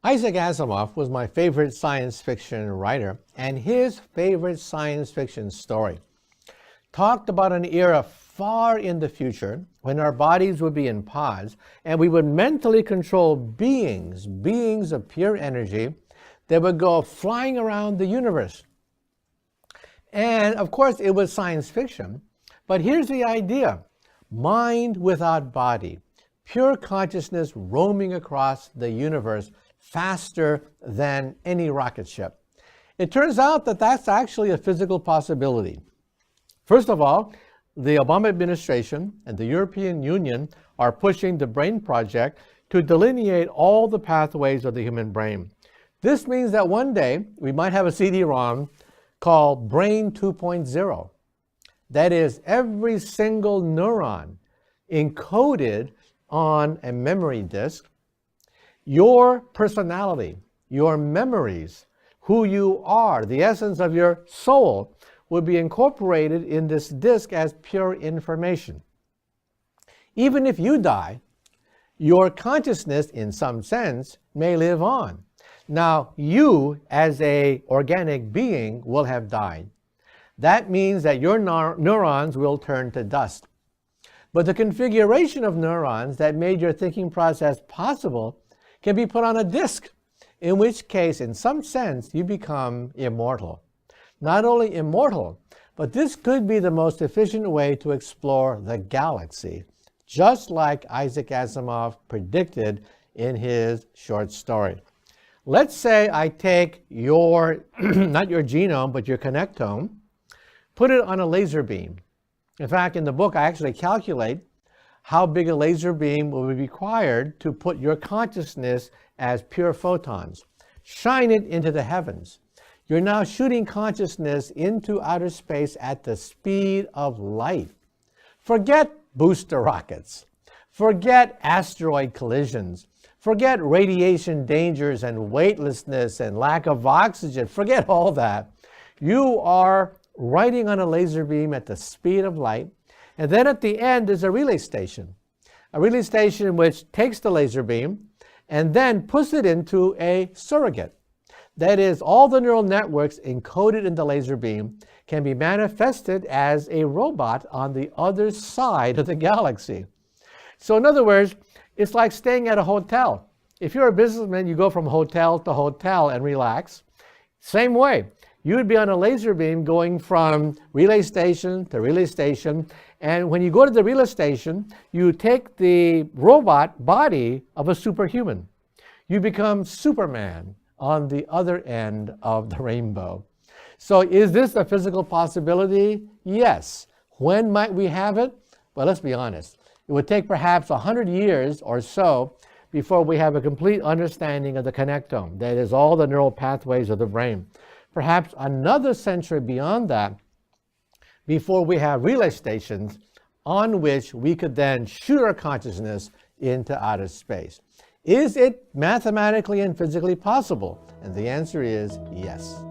Isaac Asimov was my favorite science fiction writer, and his favorite science fiction story talked about an era far in the future when our bodies would be in pods and we would mentally control beings of pure energy that would go flying around the universe. And of course, it was science fiction, but here's the idea: mind without body, pure consciousness roaming across the universe faster than any rocket ship. It turns out that that's actually a physical possibility. First of all, the Obama administration and the European Union are pushing the BRAIN project to delineate all the pathways of the human brain. This means that one day we might have a CD-ROM called Brain 2.0. That is, every single neuron encoded on a memory disk. Your personality, your memories, who you are, the essence of your soul, will be incorporated in this disk as pure information. Even if you die, your consciousness, in some sense, may live on. Now, you, as an organic being, will have died. That means that your neurons will turn to dust. But the configuration of neurons that made your thinking process possible can be put on a disk, in which case, in some sense, you become immortal. Not only immortal, but this could be the most efficient way to explore the galaxy, just like Isaac Asimov predicted in his short story. Let's say I take your, not your genome, but your connectome, put it on a laser beam. In fact, in the book, I actually calculate how big a laser beam will be required to put your consciousness as pure photons. Shine it into the heavens. You're now shooting consciousness into outer space at the speed of light. Forget booster rockets. Forget asteroid collisions. Forget radiation dangers and weightlessness and lack of oxygen. Forget all that. You are riding on a laser beam at the speed of light. And then at the end is a relay station which takes the laser beam and then puts it into a surrogate. That is, all the neural networks encoded in the laser beam can be manifested as a robot on the other side of the galaxy. So in other words, it's like staying at a hotel. If you're a businessman, you go from hotel to hotel and relax. Same way, you would be on a laser beam going from relay station to relay station. And when you go to the relay station, you take the robot body of a superhuman. You become Superman on the other end of the rainbow. So is this a physical possibility? Yes. When might we have it? Well, let's be honest. It would take perhaps 100 years or so before we have a complete understanding of the connectome, that is, all the neural pathways of the brain. Perhaps another century beyond that before we have relay stations on which we could then shoot our consciousness into outer space. Is it mathematically and physically possible? And the answer is yes.